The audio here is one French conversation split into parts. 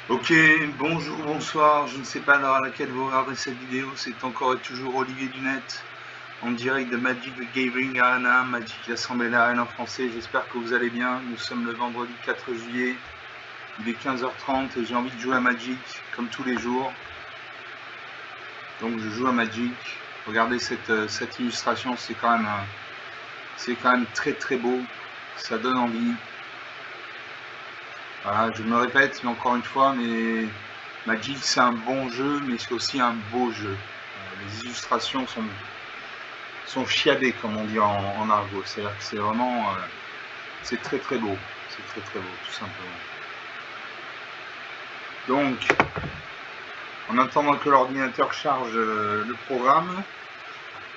Ok, bonjour, bonsoir, je ne sais pas l'heure à laquelle vous regardez cette vidéo, c'est encore et toujours Olivier Dunette, en direct de Magic the Gathering Arena, Magic l'Assemblée d'Arène en français, j'espère que vous allez bien, nous sommes le vendredi 4 juillet, il est 15h30 et j'ai envie de jouer à Magic, comme tous les jours, donc je joue à Magic, regardez cette illustration, c'est quand même très très beau, ça donne envie. Voilà, je me répète, mais encore une fois, mais Magic c'est un bon jeu, mais c'est aussi un beau jeu. Les illustrations sont chiadées, comme on dit en argot. C'est-à-dire que c'est vraiment, c'est très très beau. C'est très très beau, tout simplement. Donc, en attendant que l'ordinateur charge le programme,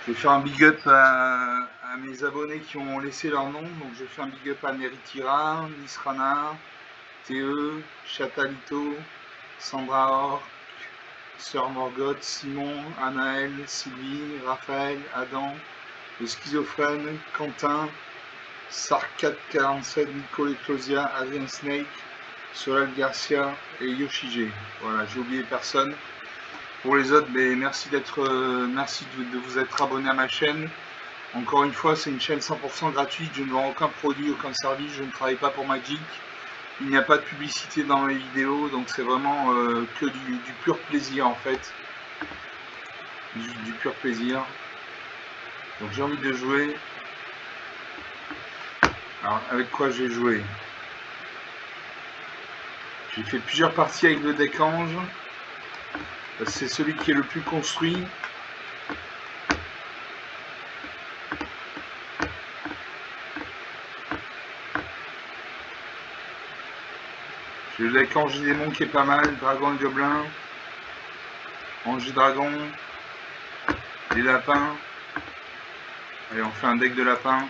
je vais faire un big up à mes abonnés qui ont laissé leur nom. Donc, je fais un big up à Neritira, Nisrana, TE, Chatalito, Sandra Or, Sœur Morgoth, Simon, Anaël, Sylvie, Raphaël, Adam, le schizophrène, Quentin, Sark447, Nicole Eclosia, Adrien Snake, Solal Garcia et Yoshige. Voilà, j'ai oublié personne. Pour les autres, merci merci de vous être abonné à ma chaîne. Encore une fois, c'est une chaîne 100% gratuite. Je ne vends aucun produit, aucun service. Je ne travaille pas pour Magic. Il n'y a pas de publicité dans mes vidéos, donc c'est vraiment que du pur plaisir en fait. Du pur plaisir. Donc j'ai envie de jouer. Alors avec quoi j'ai joué? J'ai fait plusieurs parties avec le deck Ange. C'est celui qui est le plus construit. J'ai le deck Ange et Démon qui est pas mal. Dragon et Gobelin. Ange et Dragon. Les lapins. Allez, on fait un deck de lapins.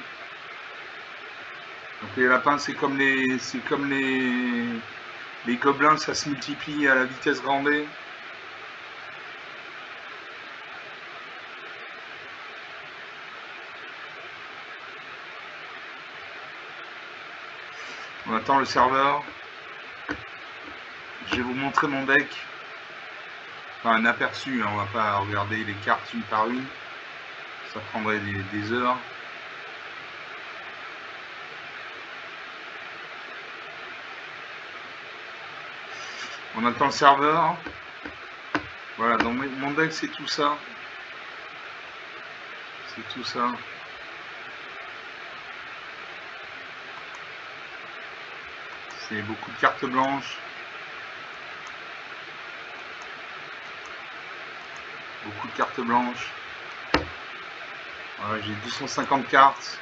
Donc les lapins, c'est comme les gobelins, ça se multiplie à la vitesse grand V. On attend le serveur. Je vais vous montrer mon deck. Enfin, un aperçu, hein, on va pas regarder les cartes une par une. Ça prendrait des heures. On attend le serveur. Voilà, donc mon deck c'est tout ça. C'est tout ça. C'est beaucoup de cartes blanches. Beaucoup de cartes blanches. Voilà, j'ai 250 cartes.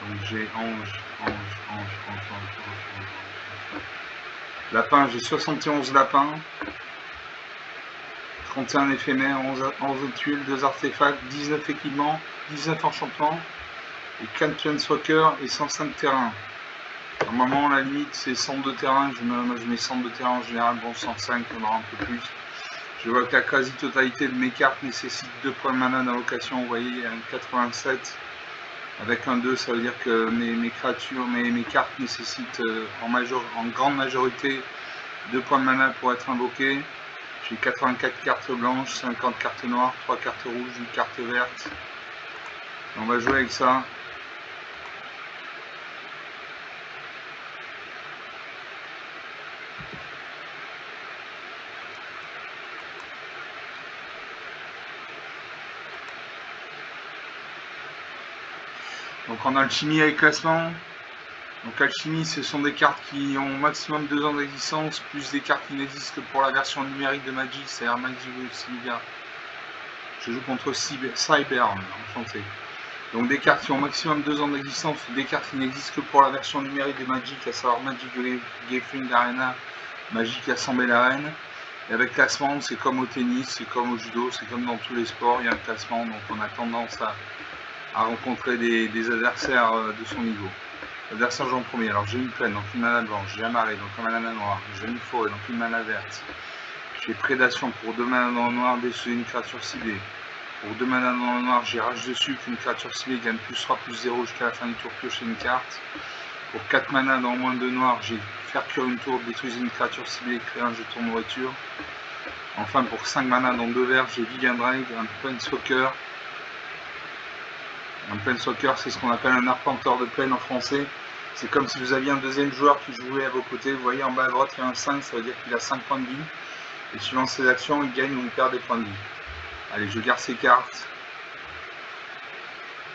Donc j'ai ange. Lapin, j'ai 71 lapins. 31 éphémères, 11 tuiles, 2 artefacts, 19 équipements, 19 enchantements, et 4 planeswalkers et 105 terrains. Normalement, la limite, c'est 102 terrains. Moi, je mets 102 terrains en général. Bon, 105, on aura un peu plus. Je vois que la quasi-totalité de mes cartes nécessite 2 points de mana d'invocation. Vous voyez, 87. Avec un 2, ça veut dire que mes créatures, mes cartes nécessitent en grande majorité 2 points de mana pour être invoquées. J'ai 84 cartes blanches, 50 cartes noires, 3 cartes rouges, 8 cartes vertes. On va jouer avec ça. Donc en alchimie avec classement. Donc alchimie, ce sont des cartes qui ont au maximum 2 ans d'existence, plus des cartes qui n'existent que pour la version numérique de Magic, c'est-à-dire Magic Sylvia. Je joue contre Cyberne, enchanté. Donc des cartes qui ont au maximum 2 ans d'existence, des cartes qui n'existent que pour la version numérique de Magic, à savoir Magic Gathering Arena, Magic Assemblée d'Arène. Et avec classement, c'est comme au tennis, c'est comme au judo, c'est comme dans tous les sports, il y a un classement, donc on a tendance à rencontrer des adversaires de son niveau. L'adversaire joue en premier, alors j'ai une plaine, donc une mana blanche, j'ai un marais, donc un mana noir, j'ai une forêt, donc une mana verte. J'ai prédation pour 2 mana dans le noir, détruire une créature ciblée. Pour 2 mana dans le noir, j'ai rage dessus, qu'une créature ciblée gagne plus 3 plus 0 jusqu'à la fin du tour, piocher une carte. Pour 4 mana dans moins 2 noirs, j'ai faire cuire une tour, détruire une créature ciblée, créer un jeton nourriture. Enfin, pour 5 mana dans 2 verts, j'ai Vivian Drive, un Planeswalker. Un Planeswalker, c'est ce qu'on appelle un arpenteur de plaine en français. C'est comme si vous aviez un deuxième joueur qui jouait à vos côtés. Vous voyez en bas à droite, il y a un 5, ça veut dire qu'il a 5 points de vie. Et suivant ses actions, il gagne ou il perd des points de vie. Allez, je garde ces cartes.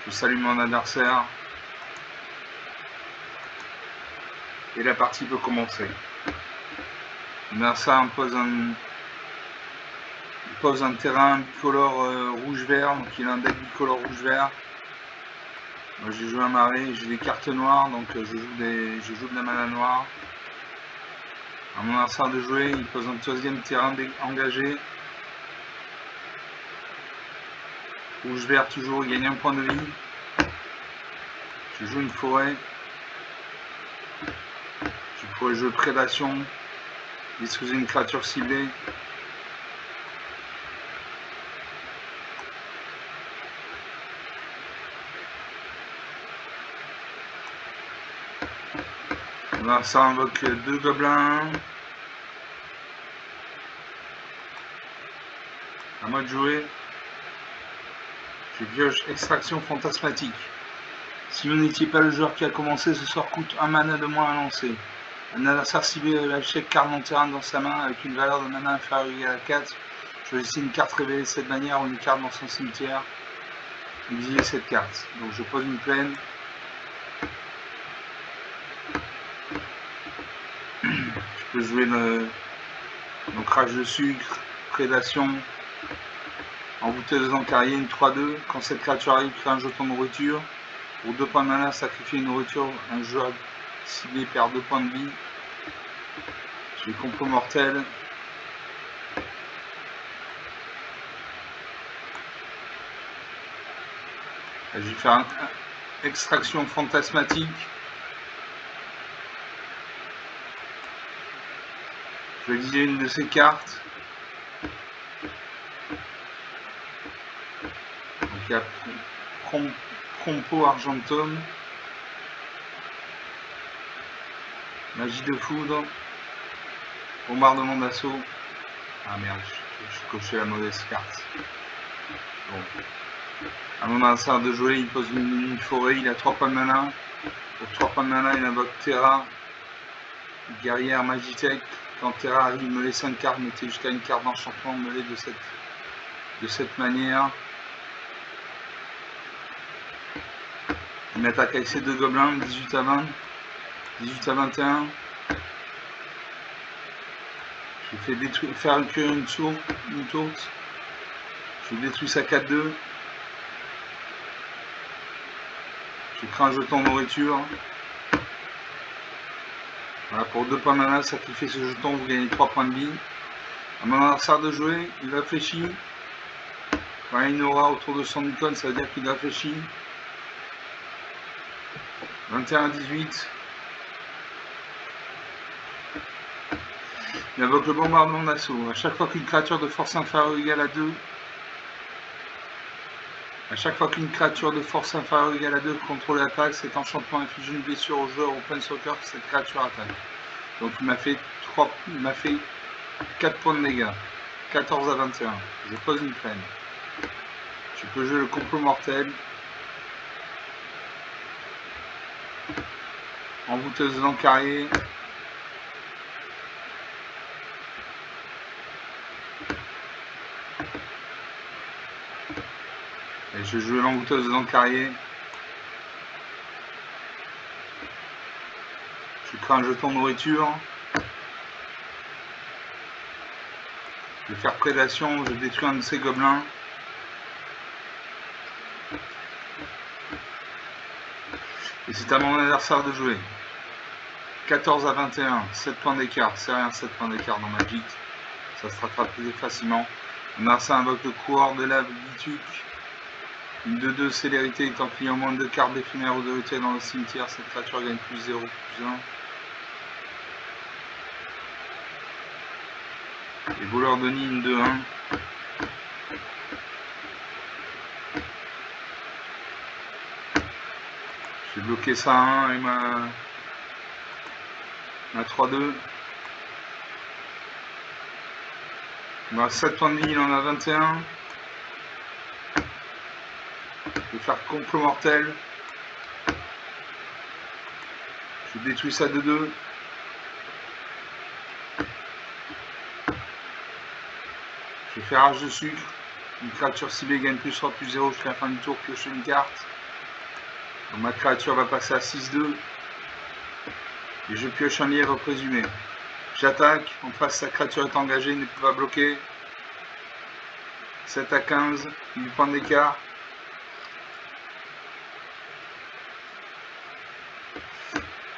Je salue mon adversaire. Et la partie peut commencer. L'adversaire pose un terrain bicolore rouge-vert, donc il a un deck bicolore rouge-vert. Moi j'ai joué un marais, j'ai des cartes noires, donc je joue de la mana noire. À mon adversaire de jouer, il pose un deuxième terrain engagé. Rouge-vert toujours, il gagne un point de vie. Je joue une forêt. Je pourrais jouer prédation, détruire une créature ciblée. Là, ça invoque 2 gobelins. À moi de jouer. Je pioche extraction fantasmatique. Si vous n'étiez pas le joueur qui a commencé, ce sort coûte 1 mana de moins à lancer. Un adversaire ciblé achète carte non terrain dans sa main avec une valeur de mana inférieure ou égale à 4. Choisissez une carte révélée de cette manière ou une carte dans son cimetière. Exilez cette carte. Donc je pose une plaine. Je peux jouer donc rage de sucre, prédation, envoûteuse d'encarrier, une 3-2. Quand cette créature arrive, crée un jeton de nourriture. Pour 2 points de mana, sacrifier une nourriture. Un joueur ciblé perd 2 points de vie. J'ai complot mortel. Je vais faire une extraction fantasmatique. Je vais exiler une de ces cartes. Donc il y a Prompo Argentum. Magie de foudre. Bombardement d'assaut. Ah merde, je cochais la mauvaise carte. Bon. À mon adversaire de jouer, il pose une forêt, il a 3 points de mana. Pour 3 points de mana, il invoque Terra. Guerrière Magitech. Quand Terra arrive, me laisse une carte, mettez jusqu'à une carte d'enchantement mêlée de cette manière. Il m'attaque avec ses 2 gobelins, 18 à 20, 18 à 21. Je fais faire cuire une tourte. Je détruis sa 4-2. Je crée un jeton de nourriture. Voilà, pour 2 points de mana, sacrifiez ce jeton, vous gagnez 3 points de vie. À mon adversaire de jouer, il réfléchit. Quand il y a une aura autour de son icône, ça veut dire qu'il réfléchit. 21 à 18. Il invoque le bombardement d'assaut. À chaque fois qu'une créature de force inférieure ou égale à 2. À chaque fois qu'une créature de force inférieure ou égale à 2 contrôle l'attaque, cet enchantement inflige une blessure au joueur ou au Planeswalker que cette créature attaque. Donc il m'a fait 4 points de dégâts. 14 à 21. Je pose une plaine. Je peux jouer le complot mortel. Envoûteuse d'encarrier. Et je joue l'envoûteuse d'encarrier. Je crée un jeton de nourriture. Je vais faire prédation, je détruis un de ces gobelins. Et c'est à mon adversaire de jouer. 14 à 21, 7 points d'écart, c'est rien 7 points d'écart dans Magic. Ça se rattrape plus facilement. Mon adversaire invoque le coureur de lave Bituc. Une 2-2 célérité étant qu'il y a au moins 2 cartes d'éphémère ou de rituel dans le cimetière, cette créature gagne plus 0, plus 1. Les voleurs de nid, une 2-1. J'ai bloqué ça à 1 et On a 3-2. On a 7 points de vie, il en a 21. Je vais faire contre mortel. Je détruis ça de 2. Je vais faire rage de sucre. Une créature ciblée gagne plus 3 plus 0 jusqu'à la fin du tour, piocher une carte. Donc ma créature va passer à 6-2. Et je pioche un lièvre présumé. J'attaque, en face sa créature est engagée, ne peut pas bloquer. 7 à 15, 8 points d'écart.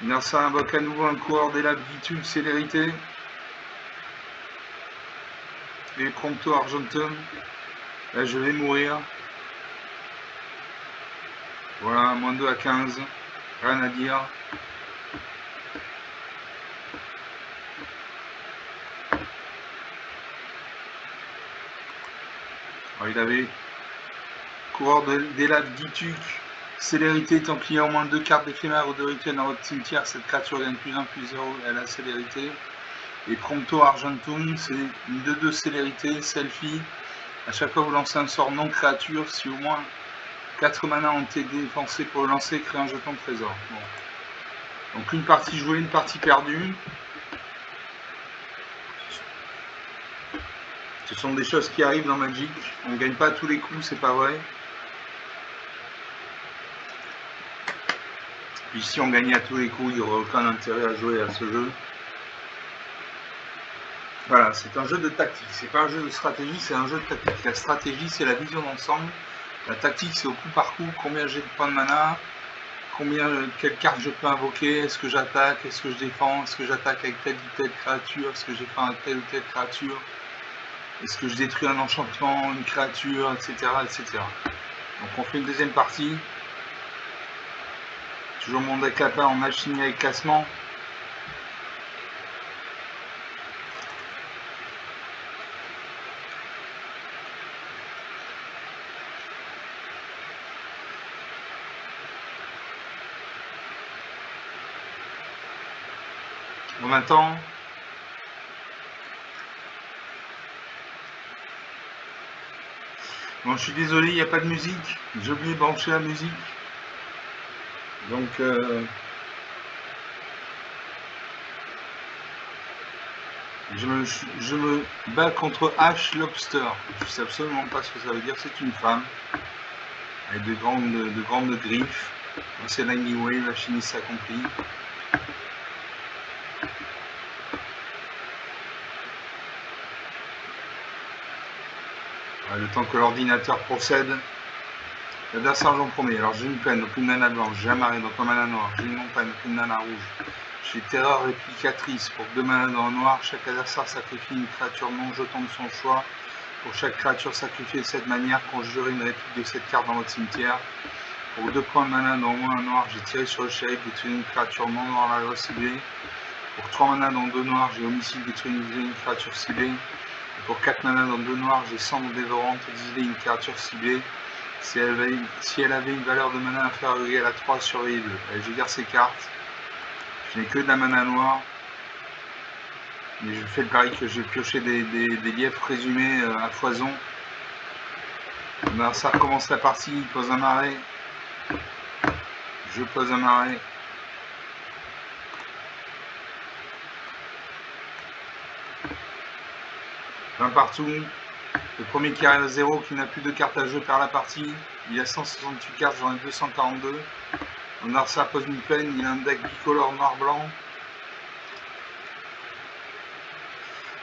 Inertia invoque à nouveau un coureur des labs Gitule, célérité. Et Prompto Argentum. Là je vais mourir. Voilà, moins 2 à 15. Rien à dire. Alors, il avait coureur des labs Gitule. Célérité, tant qu'il y a au moins 2 cartes d'éphémère ou de rituel dans votre cimetière, cette créature gagne plus 1 plus 0, elle a célérité. Et Prompto Argentum, c'est une 2-2 célérité, selfie. À chaque fois que vous lancez un sort non créature, si au moins 4 manas ont été dépensés pour le lancer, créez un jeton de trésor. Bon. Donc une partie jouée, une partie perdue. Ce sont des choses qui arrivent dans Magic. On ne gagne pas tous les coups, c'est pas vrai. Puis si on gagnait à tous les coups, il n'y aurait aucun intérêt à jouer à ce jeu. Voilà, c'est un jeu de tactique, c'est pas un jeu de stratégie, c'est un jeu de tactique. La stratégie, c'est la vision d'ensemble. La tactique, c'est au coup par coup, combien j'ai de points de mana, quelle carte je peux invoquer, est-ce que j'attaque, est-ce que je défends, est-ce que j'attaque avec telle ou telle créature, est-ce que j'ai fait avec telle ou telle créature, est-ce que je détruis un enchantement, une créature, etc., etc. Donc on fait une deuxième partie. Toujours mon deck lapin en machine avec classement. On attend. Bon, je suis désolé, il n'y a pas de musique. J'ai oublié de brancher la musique. Donc, je me bats contre Ash Lobster. Je ne sais absolument pas ce que ça veut dire. C'est une femme avec de grandes griffes. C'est Lightning Wave, la chimie s'accomplit. Le temps que l'ordinateur procède. L'adversaire en premier. Alors j'ai une peine, donc une mana blanche. J'ai un marais, donc un mana noir. J'ai une montagne, donc une mana rouge. J'ai terreur réplicatrice pour 2 mana dans le noir. Chaque adversaire sacrifie une créature non jeton de son choix. Pour chaque créature sacrifiée de cette manière, conjurez une réplique de cette carte dans votre cimetière. Pour 2 points de mana dans au moins un noir, j'ai tiré sur le shérif, détruit une créature non noire à la ciblée. Pour 3 mana dans 2 noirs, j'ai homicide, détruit une créature ciblée. Et pour 4 mana dans 2 noirs, j'ai cendre dévorante, exilé une créature ciblée. Si elle avait une valeur de mana inférieure ou égale à 3, surveillez 2. Allez, je garde ces cartes. Je n'ai que de la mana noire. Mais je fais le pari que je vais piocher des lièvres présumés à foison. Ça recommence la partie, il pose un marais. Je pose un marais. Un partout. Le premier qui arrive à 0, qui n'a plus de cartes à jeu, perd la partie. Il a 168 cartes, j'en ai 242. Narsa pose une peine, il a un deck bicolore noir-blanc.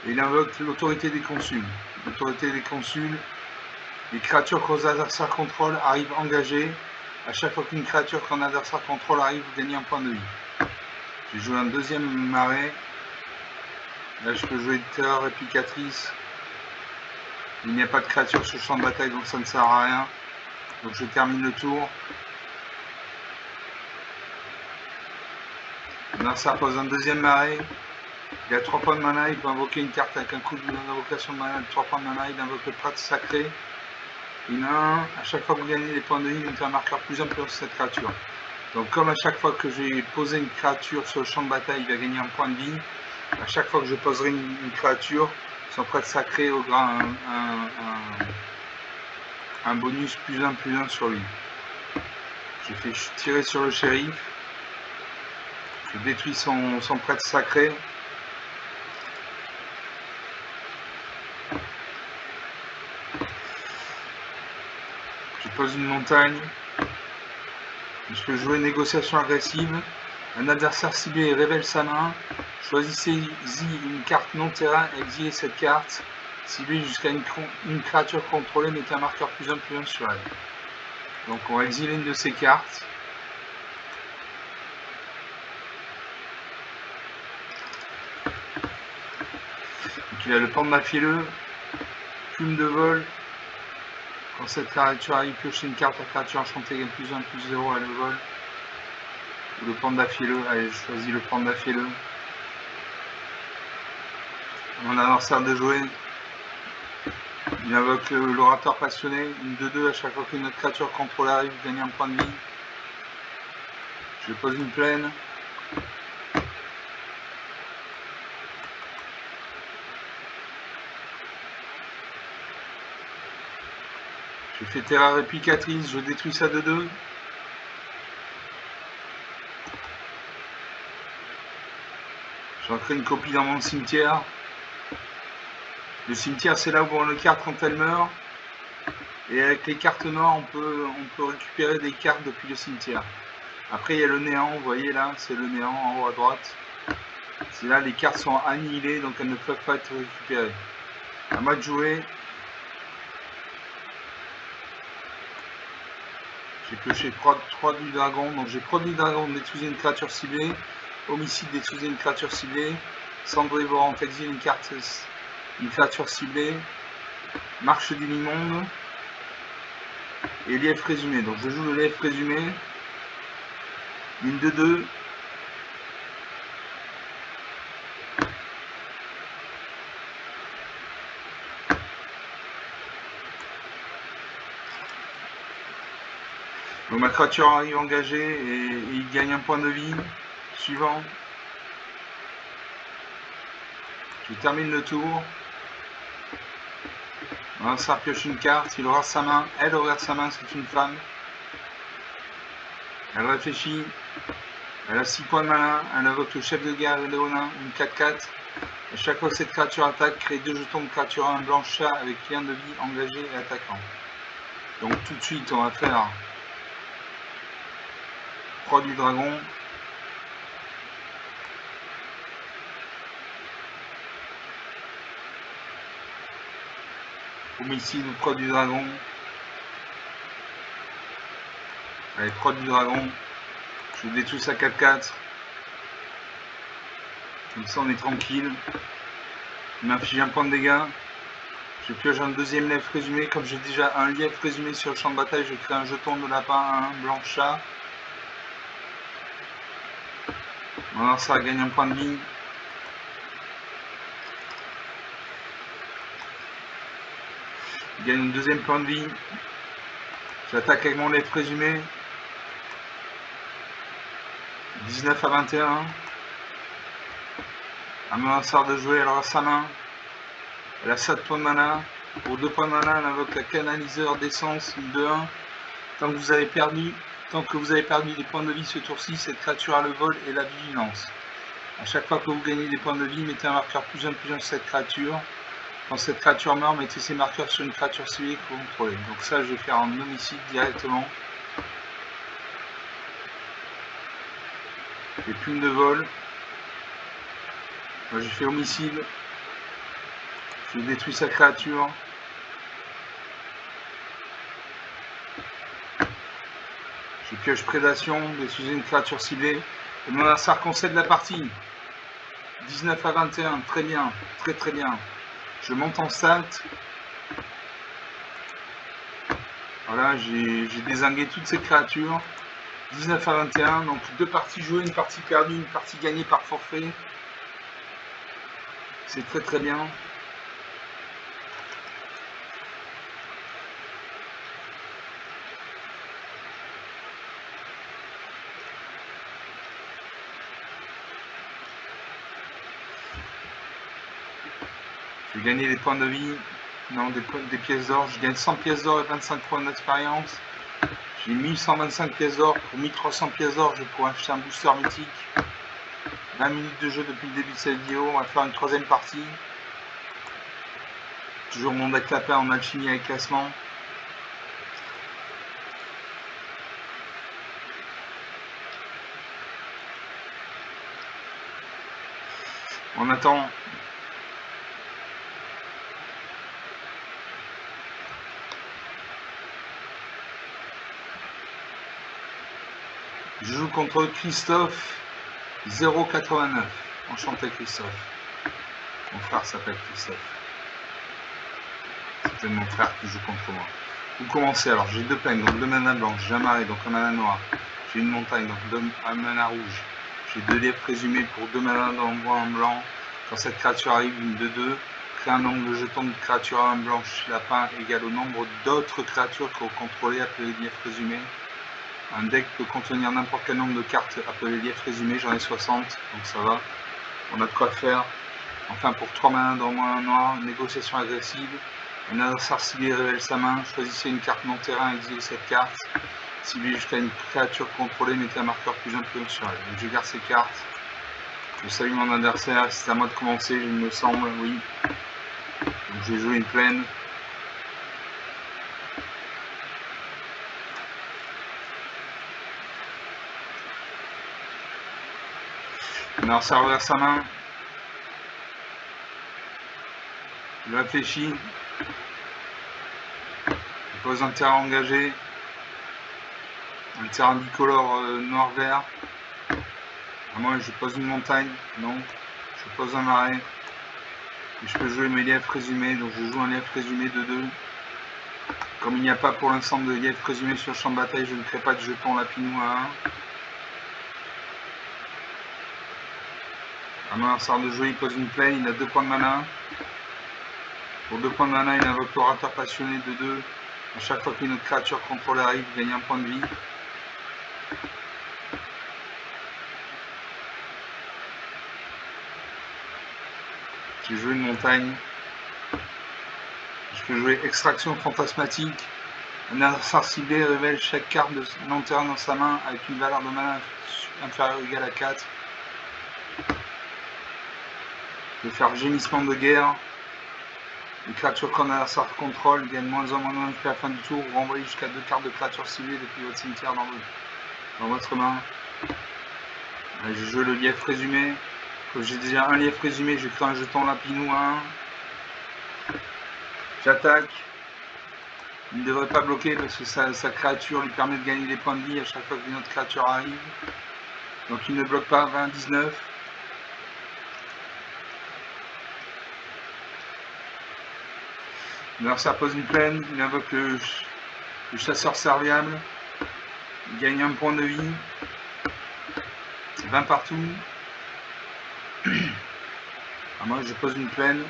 Et il invoque l'autorité des consuls. L'autorité des consuls. Les créatures que vos adversaires contrôlent arrivent engagées. À chaque fois qu'une créature qu'un adversaire contrôle arrive, vous gagnez un point de vie. J'ai joué un deuxième marais. Là, je peux jouer une terreur réplicatrice. Il n'y a pas de créature sur le champ de bataille, donc ça ne sert à rien. Donc je termine le tour. Narsa pose un deuxième marais. Il a 3 points de mana, il peut invoquer une carte avec un coup d'invocation de mana de 3 points de mana, il invoque le prêtre sacré. Il a un, à chaque fois que vous gagnez des points de vie, il met un marqueur plus 1 sur cette créature. Donc comme à chaque fois que j'ai posé une créature sur le champ de bataille, il va gagner un point de vie. À chaque fois que je poserai une créature, ils sont prêts de sacrer au grain un bonus +1/+1 sur lui. J'ai fait tirer sur le shérif. Je détruis son prêtre sacré. Je pose une montagne. Je peux jouer négociation agressive. Un adversaire ciblé révèle sa main. Choisissez-y une carte non terrain et exilez cette carte. Ciblez jusqu'à une créature contrôlée, mettez un marqueur +1/+1 sur elle. Donc on va exiler une de ces cartes. Donc il a le panda fielleux, plume de vol. Quand cette créature arrive, piochez une carte, la créature enchantée gagne +1/+0 à le vol. Ou le panda fielleux, allez je choisis le panda fielleux. Mon adversaire de jouer. Il invoque l'orateur passionné, une 2/2 à chaque fois qu'une autre créature contrôlée arrive, vous gagnez un point de vie. Je pose une plaine. Je fais terra réplicatrice, je détruis ça de 2. J'en crée une copie dans mon cimetière. Le cimetière, c'est là où on le carte quand elle meurt. Et avec les cartes noires, on peut récupérer des cartes depuis le cimetière. Après, il y a le néant, vous voyez là, c'est le néant en haut à droite. C'est là, les cartes sont annihilées, donc elles ne peuvent pas être récupérées. À moi de jouer. J'ai pioché 3 du dragon, donc j'ai produit dragon, détruisez une créature ciblée. Homicide, détruisez une créature ciblée. Cendré Vorant, exile une créature ciblée. Marche du l'immonde. Et lièvre présumé. Donc je joue le lièvre présumé. Une 2/2. Donc ma créature arrive engagée et il gagne un point de vie. Suivant. Je termine le tour. On va pioche une carte, il aura sa main. Elle aura sa main, c'est une femme. Elle réfléchit. Elle a 6 points de mana. Elle invoque le chef de guerre Léonin, une 4/4. À chaque fois que cette créature attaque, crée 2 jetons de créature 1 blanche chat avec lien de vie engagé et attaquant. Donc tout de suite, on va faire proie du dragon. Homicide ou proie du dragon. Allez, proie du dragon. Je détruis sa 4/4. Comme ça, on est tranquille. Il m'inflige un point de dégâts. Je pioche un deuxième lièvre présumé. Comme j'ai déjà un lièvre présumé sur le champ de bataille, je crée un jeton de lapin 1 blanc chat. Alors ça gagne un point de vie. Il gagne un deuxième point de vie. J'attaque avec mon lièvre présumé. 19 à 21. Un menaçard de jouer, elle aura sa main. Elle a 7 points de mana. Pour 2 points de mana, elle invoque la canaliseur d'essence, une 2/1. Tant que vous avez perdu des points de vie ce tour-ci, cette créature a le vol et la vigilance. A chaque fois que vous gagnez des points de vie, mettez un marqueur +1/+1 sur cette créature. Quand cette créature meurt, mettez ces marqueurs sur une créature civique que vous contrôlez. Donc ça, je vais faire en homicide directement. Les plumes de vol. Moi, j'ai fait homicide. Je détruis sa créature. Je pioche prédation, détruisez une créature ciblée. Et mon adversaire concède la partie. 19 à 21, très bien, très très bien. Je monte en stat. Voilà, j'ai dézingué toutes ces créatures. 19 à 21, donc 2 parties jouées, une partie perdue, une partie gagnée par forfait. C'est très très bien. Je vais gagner des points de vie, non, des pièces d'or. Je gagne 100 pièces d'or et 25 points d'expérience. J'ai 1125 pièces d'or. Pour 1300 pièces d'or, je pourrais acheter un booster mythique. 20 minutes de jeu depuis le début de cette vidéo. On va faire une troisième partie. Toujours mon deck lapin en alchimie avec classement. On attend. Je joue contre Christophe 089. Enchanté Christophe. Mon frère s'appelle Christophe. C'est mon frère qui joue contre moi. Vous commencez alors, j'ai 2 plaines, donc 2 mana blanches, j'ai un marais, donc un mana noir, j'ai une montagne, donc un mana rouge, j'ai 2 lièvres présumés pour 2 mana d'envoi en blanc. Quand cette créature arrive, une de 2, crée un nombre de jetons de créatures à 1 blanche lapin égal au nombre d'autres créatures que vous contrôlez appelées lièvres présumées. Un deck peut contenir n'importe quel nombre de cartes appelées lièvres présumées, j'en ai 60, donc ça va, on a de quoi faire. Enfin, pour 3 mana d'envoi en noir, négociation agressive. Un adversaire ciblé révèle sa main, choisissez une carte non-terrain, exilez cette carte. Ciblez jusqu'à une créature contrôlée, mettez un marqueur plus +1 sur elle. Donc je garde ces cartes. Je salue mon adversaire, c'est à moi de commencer, il me semble, oui. Donc je vais jouer une plaine. L'adversaire reverse sa main. Il réfléchit. Il pose un terrain engagé. Un terrain bicolore noir-vert. Moi je pose une montagne, non. Je pose un marais. Et je peux jouer mes lièvres présumés, donc je joue un lièvre présumé de 2. Comme il n'y a pas pour l'instant de lièvres présumés sur le champ de bataille, je ne crée pas de jeton lapinou à 1. Un adversaire de jouer, il pose une plaine, il a 2 points de mana. Pour 2 points de mana, il invoque l'orateur passionné de 2. À chaque fois qu'une autre créature contrôlée arrive, il gagne 1 point de vie. J'ai joué une montagne. Je peux jouer extraction fantasmatique. Un adversaire ciblé révèle chaque carte de non-terrain dans sa main avec une valeur de mana inférieure ou égale à 4. Je vais faire gémissement de guerre. Les créatures qu'un adversaire contrôle gagnent -1/-1 jusqu'à la fin du tour. Vous renvoyez jusqu'à 2 cartes de créatures ciblées depuis votre cimetière dans votre main. Je joue le lièvre présumé. Comme j'ai déjà un lièvre présumé, je crée un jeton lapinou à 1. J'attaque. Il ne devrait pas bloquer parce que sa créature lui permet de gagner des points de vie à chaque fois qu'une autre créature arrive. Donc il ne bloque pas. 20-19. L'adversaire pose une plaine, il invoque le chasseur serviable. Il gagne 1 point de vie. 20 partout. Moi je pose une plaine.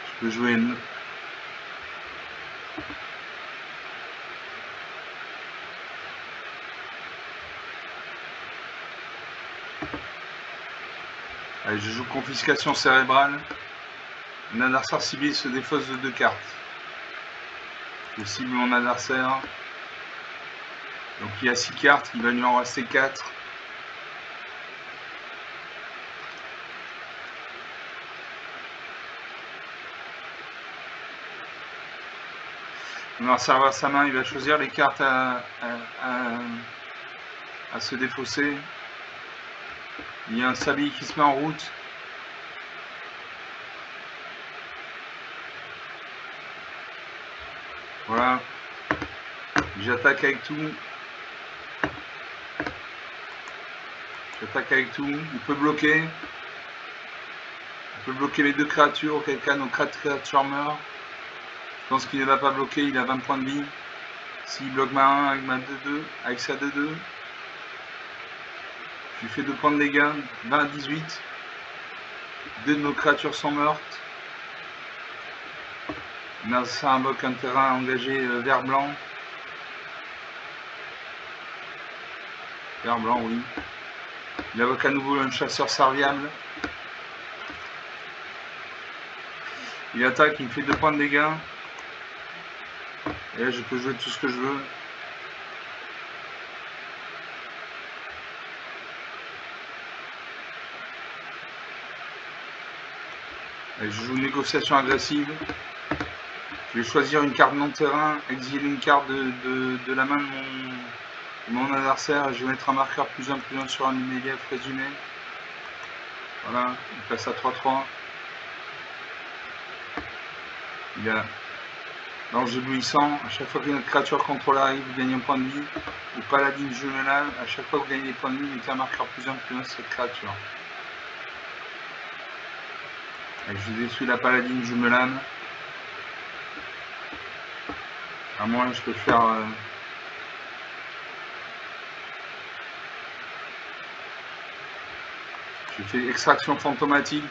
Je peux jouer une. Allez, je joue confiscation cérébrale. Un adversaire ciblé se défausse de 2 cartes. Je cible mon adversaire. Donc il y a 6 cartes, il va lui en rester 4. L'adversaire va à sa main, il va choisir les cartes à se défausser. Il y a un sablier qui se met en route. Voilà. J'attaque avec tout. J'attaque avec tout. Il peut bloquer. Il peut bloquer les 2 créatures, auquel cas nos 4 créatures meurent. Je pense qu'il ne va pas bloquer, il a 20 points de vie. S'il bloque ma 1 avec ma 2-2, avec sa 2-2, je lui fais 2 points de dégâts, 20-18. 2 de nos créatures sont mortes. Là, ça invoque un terrain engagé vert-blanc. Super blanc, oui. Il invoque à nouveau un chasseur serviable. Il attaque, il me fait 2 points de dégâts. Et là, je peux jouer tout ce que je veux. Et je joue négociation agressive. Je vais choisir une carte non terrain, exiler une carte de la main de mon adversaire. Je vais mettre un marqueur +1/+1 sur un relief résumé. Voilà, il passe à 3-3. Il a l'ange éblouissant. À chaque fois que notre créature contrôle arrive, vous gagnez un point de vie. Ou paladine jumelal. À chaque fois que vous gagnez des points de vie, mettez un marqueur +1/+1 sur cette créature. Et je détruis la paladine jumelane. À moins je peux faire je fais extraction fantomatique.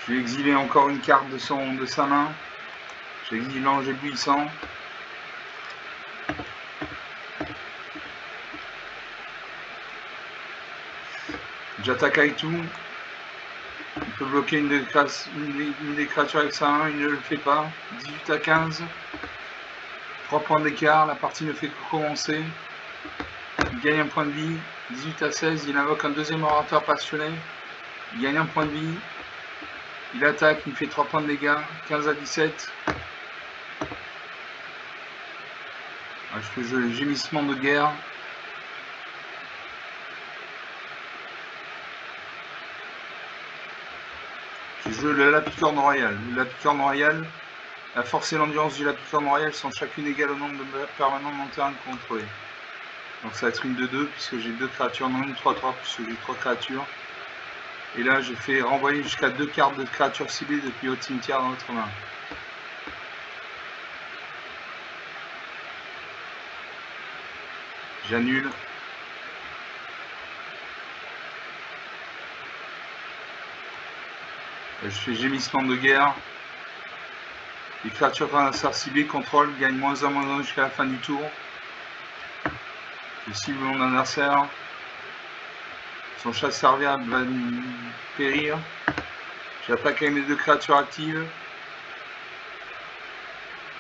Je vais exiler encore une carte de sa main. J'exile l'ange éblouissant. J'attaque avec tout. Il peut bloquer une des créatures avec sa main, il ne le fait pas. 18 à 15. 3 points d'écart, la partie ne fait que commencer. Il gagne un point de vie. 18 à 16, il invoque un deuxième orateur passionné. Il gagne un point de vie. Il attaque, il fait 3 points de dégâts. 15 à 17. Je fais jouer le gémissement de guerre. Je joue le Lapicorne royal. Le Lapicorne royal, la force et l'endurance du Lapicorne royal sont chacune égales au nombre de permanents non terrain contrôlés. Donc ça va être une de 2 puisque j'ai 2 créatures, non une 3-3 puisque j'ai 3 créatures. Et là je fais renvoyer jusqu'à 2 cartes de créatures ciblées depuis votre cimetière dans votre main. J'annule. Je fais gémissement de guerre. Les créatures d'un adversaire ciblé contrôle gagnent -1/-1 jusqu'à la fin du tour. Je cible mon adversaire. Son chasse serviable va périr. J'attaque avec mes 2 créatures actives.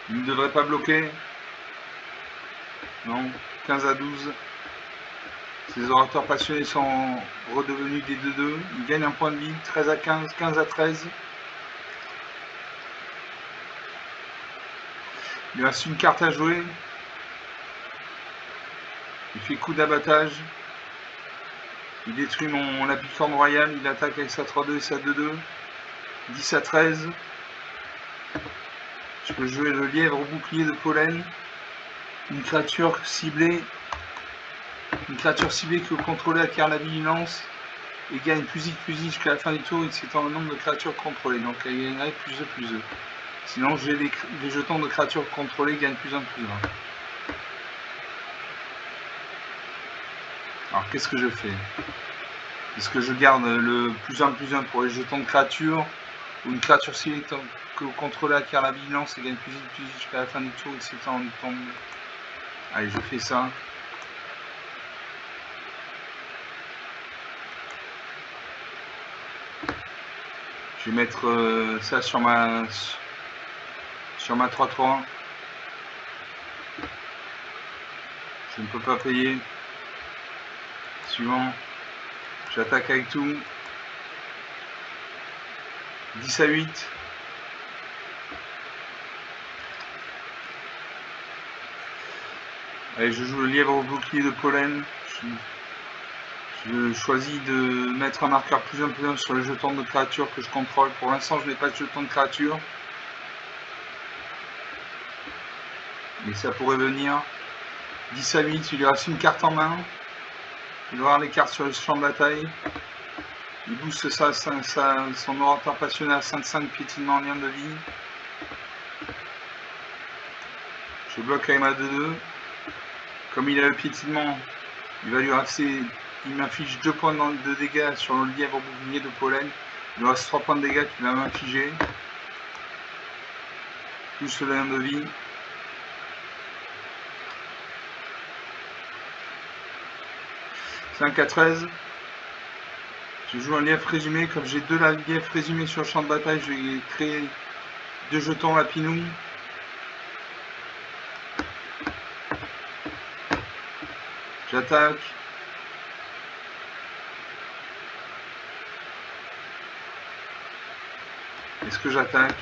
Il ne devrait pas bloquer. Non. 15 à 12. Ces orateurs passionnés sont redevenus des 2-2. Ils gagnent un point de vie. 13 à 15. 15 à 13. Il reste une carte à jouer. Il fait coup d'abattage. Il détruit mon Lapicorne royal. Il attaque avec sa 3-2 et sa 2-2. 10 à 13. Je peux jouer le lièvre au bouclier de pollen. Une créature ciblée que vous contrôlez acquiert la vigilance et gagne +I jusqu'à la fin du tour et s'étend le nombre de créatures contrôlées. Donc elle gagnerait +2/+2. Sinon j'ai les jetons de créatures contrôlées gagnent +1/+1. Alors qu'est-ce que je fais? Est-ce que je garde le +1/+1 pour les jetons de créatures ou une créature ciblée que vous contrôlez acquiert la vigilance et gagne +I jusqu'à la fin du tour et s'étend le temps. Allez, je fais ça. Je vais mettre ça sur ma 3-3. Je ne peux pas payer. Suivant. J'attaque avec tout. 10 à 8. Allez, je joue le lièvre au bouclier de pollen. Je choisis de mettre un marqueur +1/+1 sur les jetons de créatures que je contrôle. Pour l'instant, je n'ai pas de jetons de créatures. Mais ça pourrait venir. 10 à 8, il lui reste une carte en main. Il va avoir les cartes sur le champ de bataille. Il booste son orateur passionné à 5-5 piétinement en lien de vie. Je bloque avec ma 2-2. Comme il a le piétinement, il va lui rester. Il m'inflige 2 points de dégâts sur le lièvre au bouclier de pollen. Il lui reste 3 points de dégâts qu'il va m'infliger. Plus le lien de vie. 5 à 13. Je joue un lief résumé. Comme j'ai 2 liefs résumés sur le champ de bataille, je vais créer 2 jetons lapinou. J'attaque. Est-ce que j'attaque?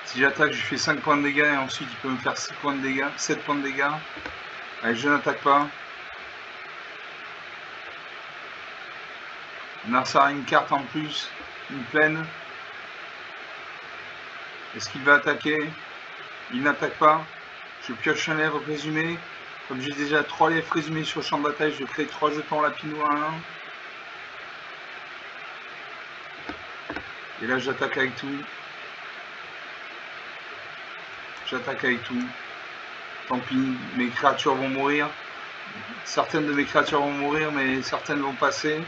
Si j'attaque, je fais 5 points de dégâts et ensuite il peut me faire 6 points de dégâts, 7 points de dégâts. Allez, je n'attaque pas. Narsar a une carte en plus, une plaine. Est-ce qu'il va attaquer? Il n'attaque pas. Je pioche un lièvre résumé. Comme j'ai déjà 3 lièvres résumés sur le champ de bataille, je crée 3 jetons lapinou à 1. Et là, j'attaque avec tout. J'attaque avec tout. Tant pis, mes créatures vont mourir. Certaines de mes créatures vont mourir, mais certaines vont passer.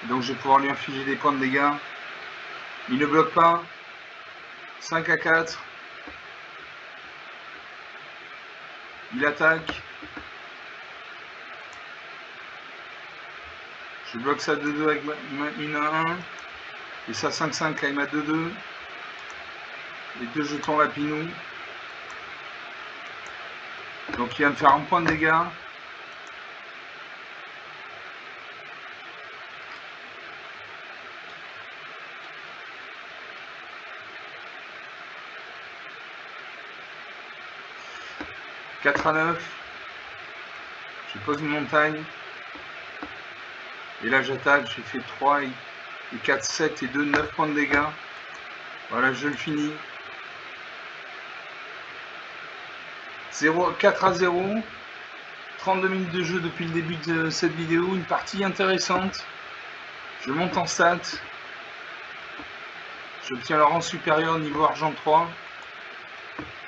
Donc je vais pouvoir lui infliger des points de dégâts. Il ne bloque pas. 5 à 4. Il attaque. Je bloque ça 2-2 avec ma 1-1. Et ça 5-5 avec ma 2-2. Les 2 jetons lapinou. Donc il va me faire un point de dégâts. « 4 à 9. Je pose une montagne. Et là j'attaque, j'ai fait 3 et 4, 7 et 2, 9 points de dégâts. Voilà, je le finis. 4 à 0. 32 minutes de jeu depuis le début de cette vidéo. Une partie intéressante. Je monte en stats. J'obtiens le rang supérieur niveau argent 3.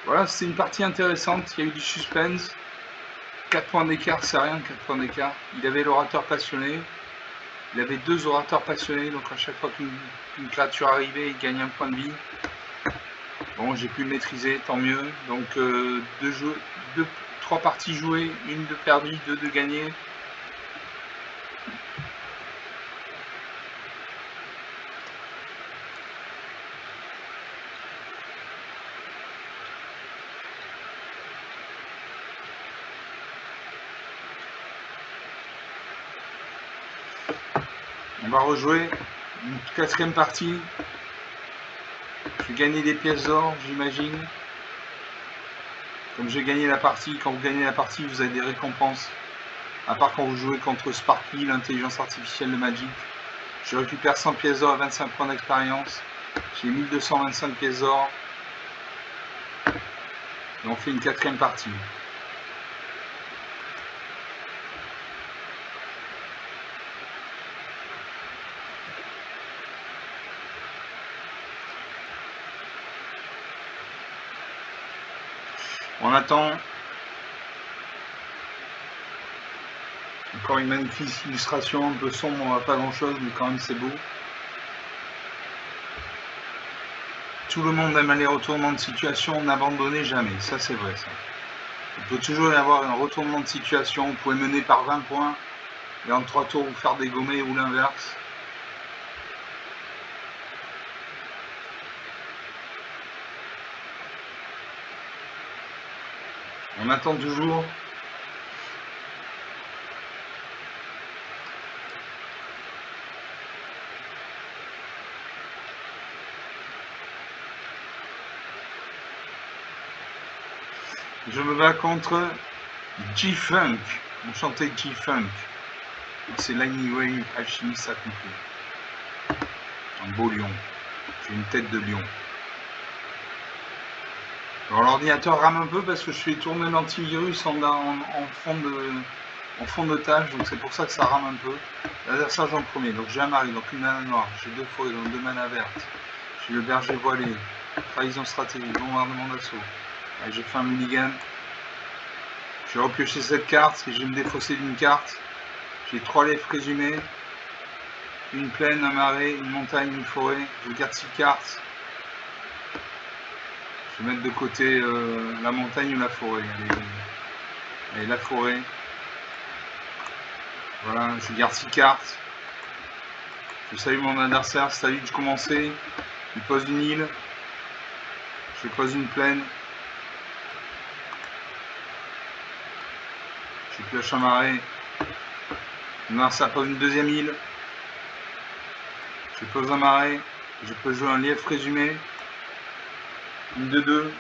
Voilà, c'est une partie intéressante. Il y a eu du suspense. 4 points d'écart, c'est rien, 4 points d'écart. Il avait l'orateur passionné. Il avait 2 orateurs passionnés, donc à chaque fois qu'une créature arrivait, il gagnait un point de vie. Bon, j'ai pu le maîtriser, tant mieux. Donc 3 parties jouées, 1 de perdue, 2 de gagnées. On va rejouer une 4e partie. Je vais gagner des pièces d'or, j'imagine. Comme j'ai gagné la partie, quand vous gagnez la partie, vous avez des récompenses. À part quand vous jouez contre Sparky, l'intelligence artificielle de Magic. Je récupère 100 pièces d'or et 25 points d'expérience. J'ai 1225 pièces d'or. Et on fait une 4e partie. On attend. Encore une magnifique illustration, un peu sombre, pas grand chose, mais quand même c'est beau. Tout le monde aime les retournements de situation, n'abandonnez jamais, ça c'est vrai ça. Il peut toujours y avoir un retournement de situation, vous pouvez mener par 20 points et en 3 tours vous faire dégommer ou l'inverse. On attend toujours. Je me bats contre G-Funk. Enchanté G-Funk. C'est Lightning Wave alchimiste accompli. Un beau lion. J'ai une tête de lion. Alors l'ordinateur rame un peu parce que je fais tourner l'antivirus en fond de tâche, donc c'est pour ça que ça rame un peu. L'adversaire en premier, donc j'ai un mari, donc une mana noire, j'ai 2 fouets, donc 2 mana vertes. J'ai le berger voilé, trahison stratégique, bombardement d'assaut. J'ai fait un mulligan. Je vais repiocher cette carte, et je vais me défausser d'une carte. J'ai 3 lèvres résumées, une plaine, un marais, une montagne, une forêt. Je garde 6 cartes. Je vais mettre de côté la montagne ou la forêt. Allez, la forêt. Voilà, je garde 6 cartes. Je salue mon adversaire, c'est à lui de commencer. Il pose une île. Je pose une plaine. Je pioche un marais. Mon adversaire pose une deuxième île. Je pose un marais. Je peux jouer un lièvre présumé. Une 2-2.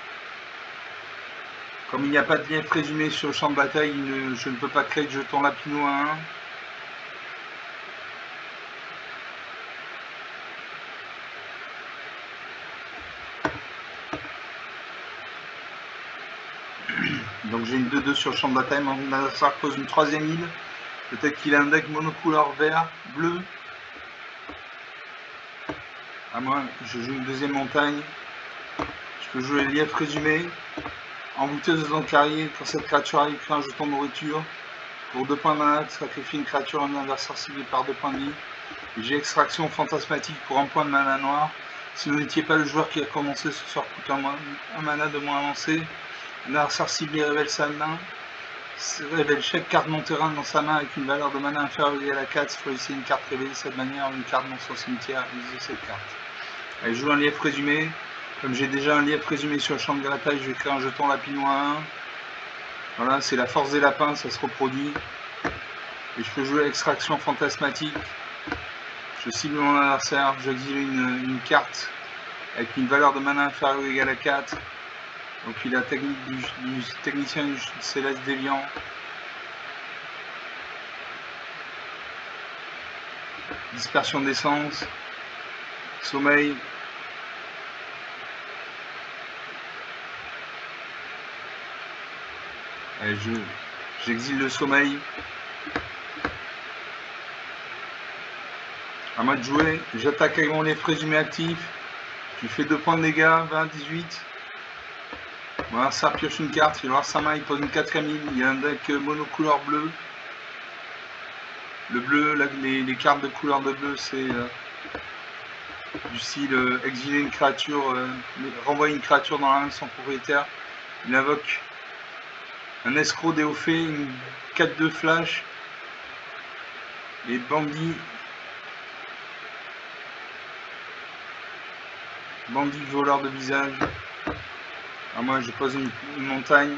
Comme il n'y a pas de lièvre présumé sur le champ de bataille, je ne peux pas créer de jeton lapino à 1. Donc j'ai une 2-2 sur le champ de bataille, mon adversaire pose une troisième île. Peut-être qu'il a un deck monocouleur vert, bleu. À moi, je joue une deuxième montagne. Je peux jouer lièvre présumé. Envoûteuse de dents carrière, quand cette créature arrive, crée un jeton de nourriture. Pour 2 points de mana, sacrifie une créature à un adversaire ciblé par 2 points de vie. J'ai extraction fantasmatique pour 1 point de mana noir. Si vous n'étiez pas le joueur qui a commencé, ce sort coûte un mana de moins à lancer. Un adversaire ciblé révèle sa main. Révèle chaque carte non terrain dans sa main avec une valeur de mana inférieure ou égale à 4. Choisissez une carte révélée de cette manière, une carte dans son cimetière, utilisez cette carte. Allez, je joue un lièvre présumé. Comme j'ai déjà un lièvre présumé sur le champ de bataille, je vais créer un jeton lapino à 1. Voilà, c'est la force des lapins, ça se reproduit. Et je peux jouer extraction fantasmatique. Je cible mon adversaire, j'exile une carte avec une valeur de mana inférieure ou égale à 4. Donc il a la technique du technicien du céleste déviant. Dispersion d'essence. Sommeil. Allez, j'exile le sommeil. À moi de jouer. J'attaque avec mon lièvre présumé actif. Je lui fais 2 points de dégâts, 20, 18. Voilà, ça pioche une carte, il va avoir sa main, il pose une 4ème île, il y a un deck monocouleur bleu. Le bleu, les cartes de couleur de bleu, c'est du style exiler une créature, renvoyer une créature dans la main de son propriétaire. Il invoque un escroc déophée, une 4-2 flash, et bandit voleur de visage. Alors moi je pose une montagne.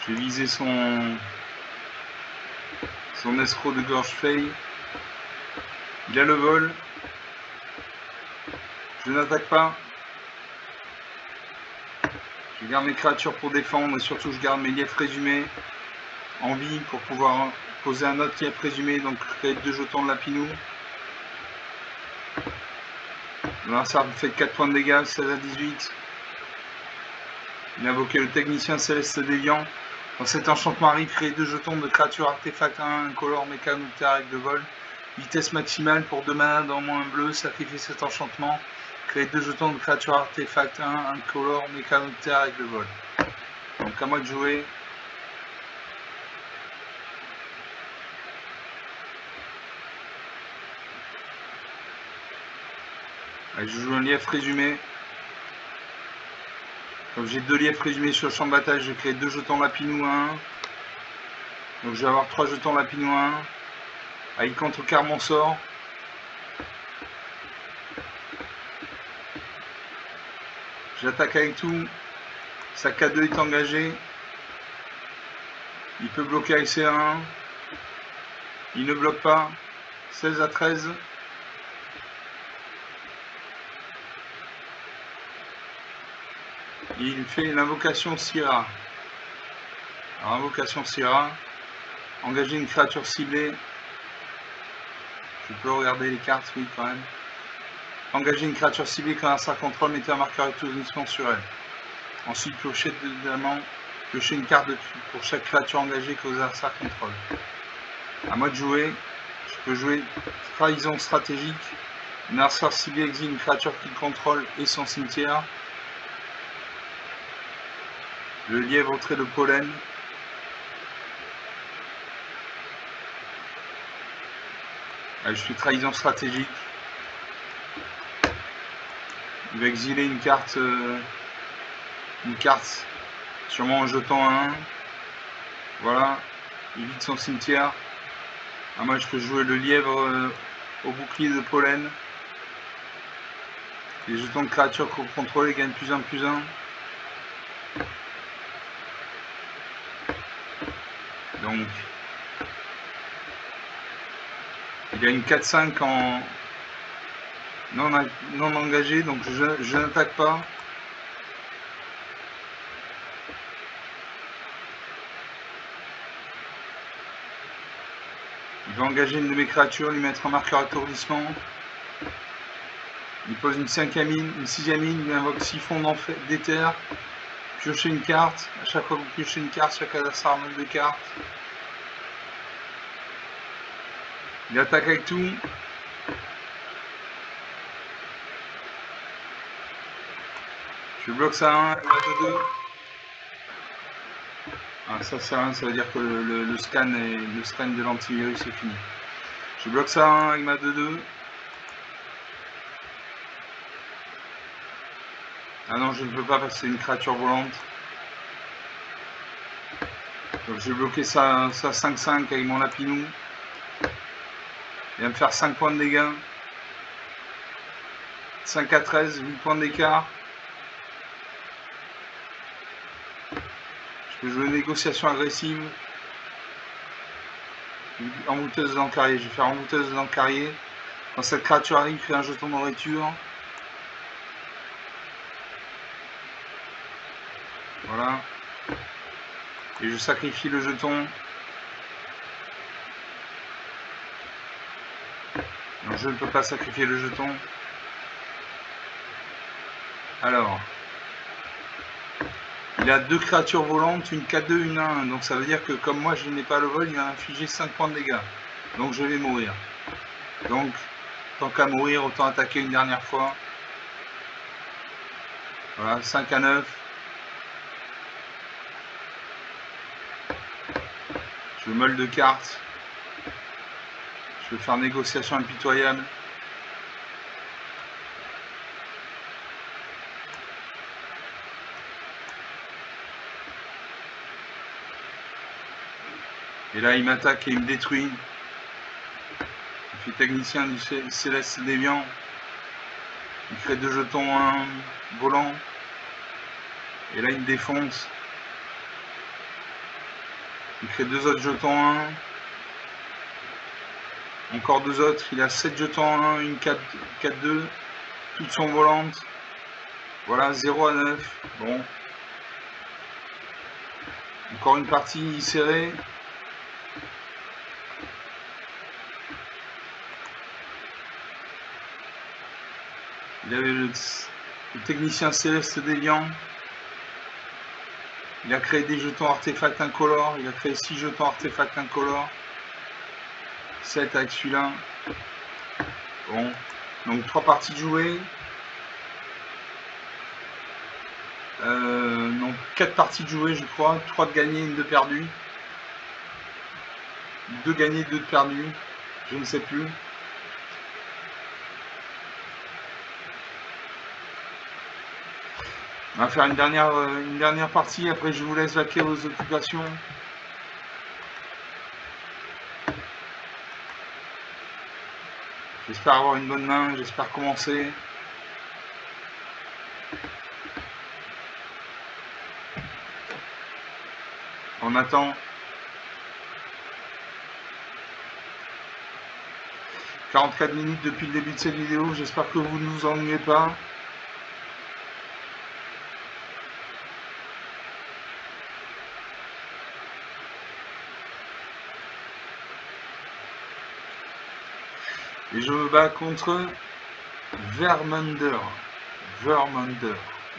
Je vais viser son escroc de gorge feuille. Il a le vol. Je n'attaque pas. Je garde mes créatures pour défendre et surtout je garde mes lièvres présumés en vie pour pouvoir poser un autre lièvre présumé, donc créer 2 jetons de lapinou. Là ça me fait 4 points de dégâts, 16 à 18. Il a invoqué le technicien céleste déviant. Dans cet enchantement arrive, créer 2 jetons de créatures artefacts 1, incolore, mécanoptère avec de vol. Vitesse maximale pour 2 mana dans moins un bleu, sacrifier cet enchantement. Créer 2 jetons de créatures artefacts 1, incolore, mécanoptère avec de vol. Donc à moi de jouer. Allez, je joue un lièvre présumé. Comme j'ai 2 lièvres présumés sur le champ de bataille, je crée 2 jetons lapinou 1. Donc je vais avoir 3 jetons lapinou 1. Ah, il contrecarre mon sort. J'attaque avec tout. Sa K2 est engagée. Il peut bloquer avec C1. Il ne bloque pas. 16 à 13. Il fait l'invocation Syrah. Alors, invocation Syrah. Engager une créature ciblée. Je peux regarder les cartes, oui, quand même. Engager une créature ciblée quand un sort contrôle, mettez un marqueur étourdissement sur elle. Ensuite, piocher une carte pour chaque créature engagée que vos adversaires contrôlent. À moi de jouer. Je peux jouer trahison stratégique. Un adversaire ciblé exile une créature qu'il contrôle et son cimetière. Le lièvre au trait de pollen. Allez, je fais trahison stratégique. Il va exiler une carte sûrement en jetant un 1. Voilà, il vide son cimetière. Ah, moi je peux jouer le lièvre au bouclier de pollen. Les jetons de créatures contrôlées gagnent +1 +1. Donc il y a une 4-5 en non engagé, donc je n'attaque pas. Il va engager une de mes créatures, lui mettre un marqueur étourdissement. Il pose une 5e mine, une 6e mine, il invoque Siphon d'éther, piocher une carte. À chaque fois que vous piochez une carte, chaque adversaire a 2 cartes. Il attaque avec tout. Je bloque ça à 1, il va de 2. Ah, ça sert à rien, ça veut dire que le scan de l'antivirus est fini. Je bloque ça à 1 avec ma 2-2. Ah non, je ne peux pas parce que c'est une créature volante. Donc je vais bloquer ça 5-5 avec mon lapinou. Il va me faire 5 points de dégâts. 5 à 13, 8 points d'écart. Je peux jouer une négociation agressive. Embouteuse dans le carrier. Je vais faire embouteuse dans le carrier. Quand cette créature arrive, fait un jeton de nourriture. Voilà. Et je sacrifie le jeton. Non, je ne peux pas sacrifier le jeton. Alors. Il a 2 créatures volantes, une 4-2, une 1. Donc ça veut dire que comme moi je n'ai pas le vol, il va infliger 5 points de dégâts. Donc je vais mourir. Donc, tant qu'à mourir, autant attaquer une dernière fois. Voilà, 5 à 9. Je meule de cartes. Je vais faire négociation impitoyable. Et là, il m'attaque et il me détruit. Il fait technicien du Céleste Déviant. Il crée 2 jetons 1 volant. Et là, il me défonce. Il crée 2 autres jetons 1. Encore 2 autres. Il a 7 jetons 1, une 4-2. Toutes sont volantes. Voilà, 0 à 9. Bon. Encore une partie serrée. Il avait le technicien Céleste Déviant. Il a créé des jetons artefacts incolores. Il a créé 6 jetons artefacts incolores. 7 avec celui-là. Bon. Donc 3 parties de jouées. Non, 4 parties de jouées, je crois. 3 de gagnées, 1 de perdues. 2 gagnées, 2 de perdues. Je ne sais plus. On va faire une dernière partie, après je vous laisse vaquer aux occupations. J'espère avoir une bonne main, j'espère commencer. On attend. 44 minutes depuis le début de cette vidéo, j'espère que vous ne vous ennuyez pas. Et je me bats contre Vermander,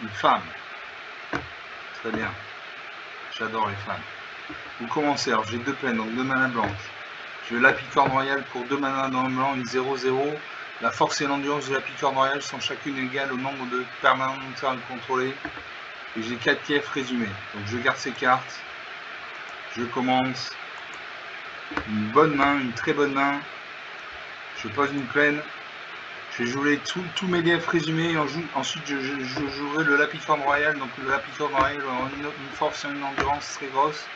une femme. Très bien. J'adore les femmes. Vous commencez, alors j'ai 2 peines, donc 2 manas blanches. Je veux la picorne royale pour 2 manas dans le blanc, une 0-0. La force et l'endurance de la picorne royale sont chacune égales au nombre de permanents contrôlés. Et j'ai 4 pièces résumées. Donc je garde ces cartes. Je commence. Une bonne main, une très bonne main. Je pose une plaine. Je Je vais jouer tous mes liefs résumés. Ensuite, je jouerai le Lapicorne Royal. Donc, le Lapicorne Royal aura une force et une endurance très grosse.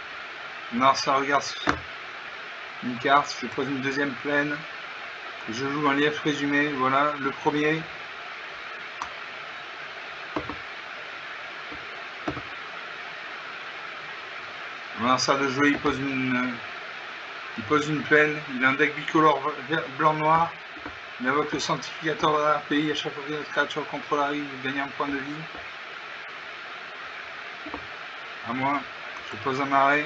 Non, ça regarde une carte. Je pose une deuxième plaine. Et je joue un lief résumé. Voilà, le premier. Voilà, ça de jouer, il pose une plaine. Il a un deck bicolore blanc-noir. Il invoque le sanctificateur de l'RPI. À chaque fois que notre créature contrôle arrive, il gagne un point de vie. À moi, je pose un arrêt.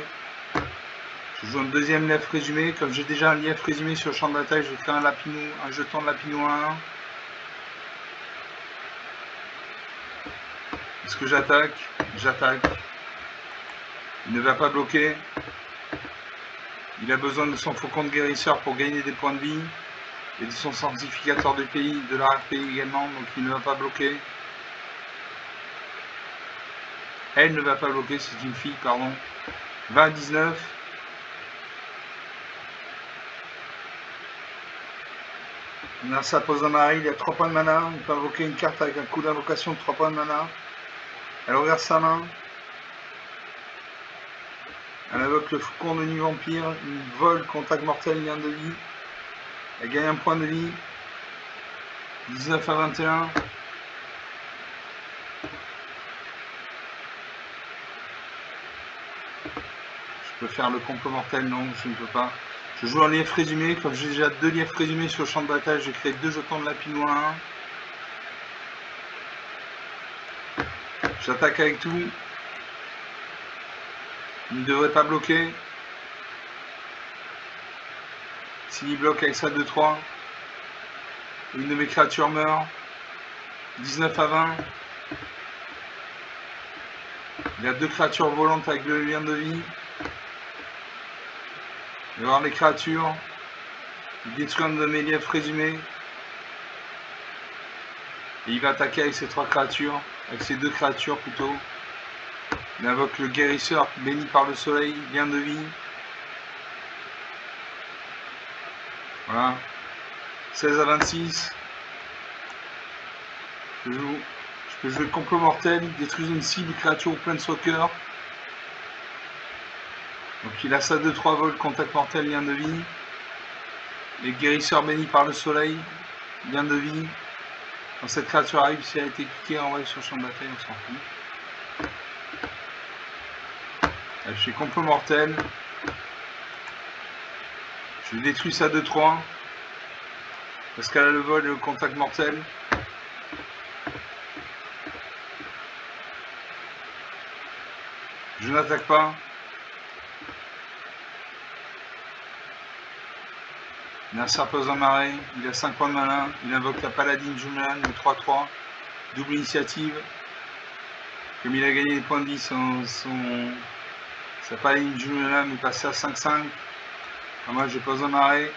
Je joue un deuxième lief résumé. Comme j'ai déjà un lief résumé sur le champ de bataille, je fais un jeton de Lapinou à 1. Est-ce que j'attaque? J'attaque. Il ne va pas bloquer. Il a besoin de son faucon de guérisseur pour gagner des points de vie. Et de son sanctificateur de pays, de la RPI également, donc il ne va pas bloquer. Elle ne va pas bloquer, c'est une fille, pardon. 20 à 19. Nasa pose un arrêt, il a 3 points de mana. Il peut invoquer une carte avec un coup d'invocation de 3 points de mana. Elle regarde sa main. Elle invoque le faucon de nuit vampire. Il vole, contact mortel, lien de vie. Elle gagne un point de vie. 19 à 21. Je peux faire le compo mortel? Non, je ne peux pas. Je joue un lief résumé. Comme j'ai déjà 2 liefs résumés sur le champ de bataille, j'ai créé 2 jetons de Lapinou à 1. J'attaque avec tout. Il ne devrait pas bloquer. S'il bloque avec ça 2-3, une de mes créatures meurt. 19 à 20. Il y a 2 créatures volantes avec le lien de vie. Il va voir les créatures. Il détruit un de mes liefs résumés. Et il va attaquer avec ces 3 créatures. Avec ces 2 créatures plutôt. Il invoque le guérisseur béni par le soleil, lien de vie. Voilà. 16 à 26. Je peux jouer le complot mortel, il détruit une cible, créature ou planeswalker. Donc il a ça 2-3 vols, contact mortel, lien de vie. Les guérisseurs bénis par le soleil, lien de vie. Quand cette créature arrive, si elle a été piquée en vrai sur le champ de bataille, on s'en fout. Là, je fais complot mortel. Je détruis ça 2-3. Parce qu'elle a le vol et le contact mortel. Je n'attaque pas. Nasser pose un marais, il a 5 points de mana, il invoque la paladine Jumelan, le 3-3, double initiative. Comme il a gagné des points de vie, sa paladine Jumelan est passée à 5-5. Moi je pose un marais.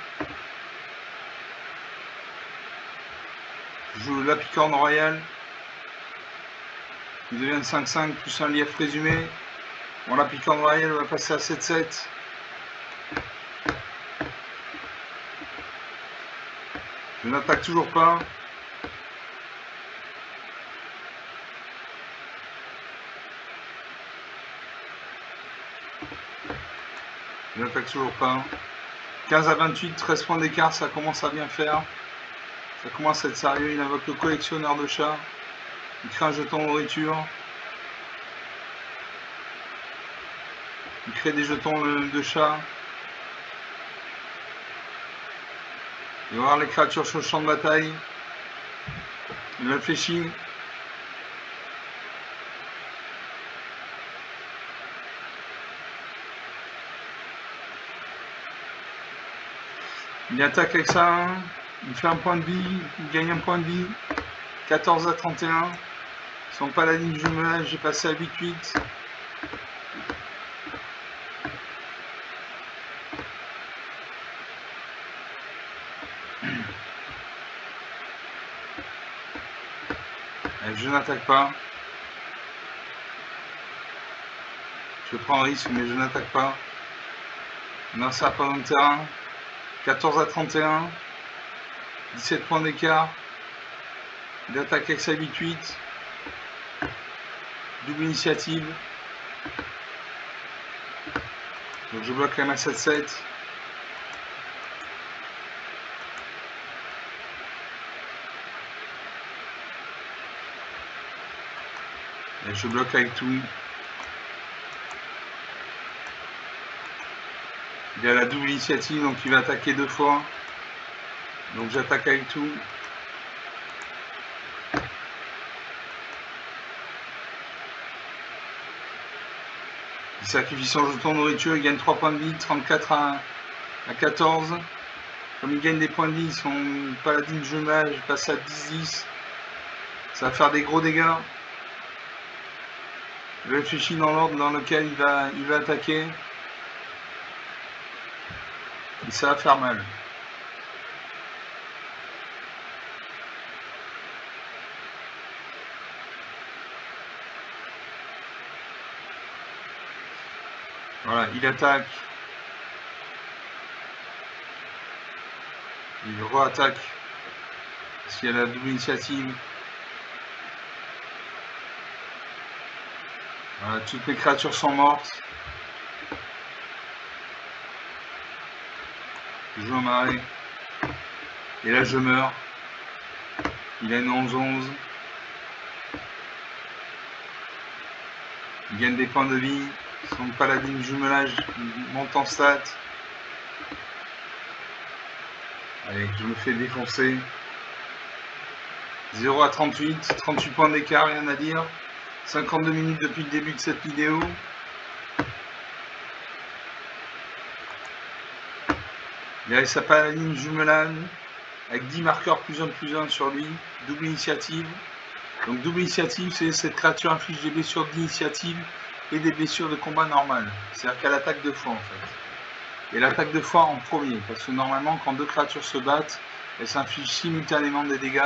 Je joue le Lapicorne Royal. Il devient 5-5 plus un lief résumé. Bon, Lapicorne Royal va passer à 7-7. Je n'attaque toujours pas. Je n'attaque toujours pas. 15 à 28, 13 points d'écart, ça commence à bien faire. Ça commence à être sérieux. Il invoque le collectionneur de chats. Il crée un jeton nourriture. Il crée des jetons de chats. Il va voir les créatures sur le champ de bataille. Il réfléchit. Il attaque avec ça. Il fait un point de vie. Il gagne un point de vie. 14 à 31. Son paladin du jumelage, j'ai passé à 8-8. Je n'attaque pas. Je prends un risque, mais je n'attaque pas. Non, ça pas dans le terrain. 14 à 31. 17 points d'écart. Il attaque avec sa 8-8. Double initiative. Donc je bloque la main 7-7. Et je bloque avec tout. Il a la double initiative, donc il va attaquer 2 fois. Donc j'attaque avec tout. Il sacrifie son jeton de nourriture, il gagne 3 points de vie, 34 à 14. Comme il gagne des points de vie, son paladin de jumelage passe à 10-10. Ça va faire des gros dégâts. Je réfléchis dans l'ordre dans lequel il va attaquer. Et ça va faire mal. Voilà, il attaque. Il re-attaque. Parce qu'il y a la double initiative. Voilà, toutes mes créatures sont mortes. Je joue un marais. Et là je meurs. Il a une 11-11. Il gagne des points de vie. Son paladin de jumelage monte en stats. Allez, je me fais défoncer. 0 à 38, 38 points d'écart, rien à dire. 52 minutes depuis le début de cette vidéo. Il a sa paladine jumelage avec 10 marqueurs +1/+1 sur lui. Double initiative. Donc double initiative, c'est cette créature inflige des blessures d'initiative et des blessures de combat normales. C'est-à-dire qu'elle attaque 2 fois en fait. Et l'attaque 2 fois en premier, parce que normalement quand 2 créatures se battent, elles s'infligent simultanément des dégâts.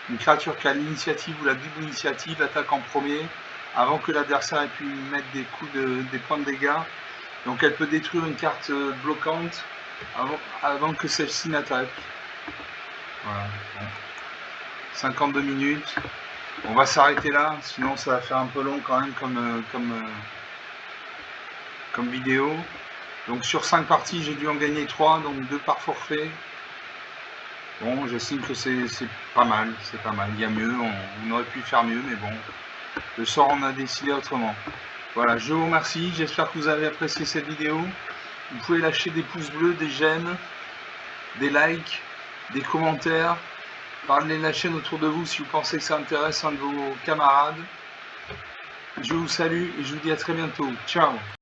Une créature qui a l'initiative ou la double initiative attaque en premier, avant que l'adversaire ait pu mettre des coups des points de dégâts. Donc elle peut détruire une carte bloquante avant que celle-ci n'attaque. Voilà. Bon. 52 minutes. On va s'arrêter là, sinon ça va faire un peu long quand même comme vidéo. Donc sur 5 parties, j'ai dû en gagner 3, donc 2 par forfait. Bon, j'estime que c'est pas mal, c'est pas mal. Il y a mieux, on aurait pu faire mieux, mais bon, le sort en a décidé autrement. Voilà, je vous remercie, j'espère que vous avez apprécié cette vidéo. Vous pouvez lâcher des pouces bleus, des j'aime, des likes, des commentaires. Parlez de la chaîne autour de vous si vous pensez que ça intéresse un de vos camarades. Je vous salue et je vous dis à très bientôt. Ciao!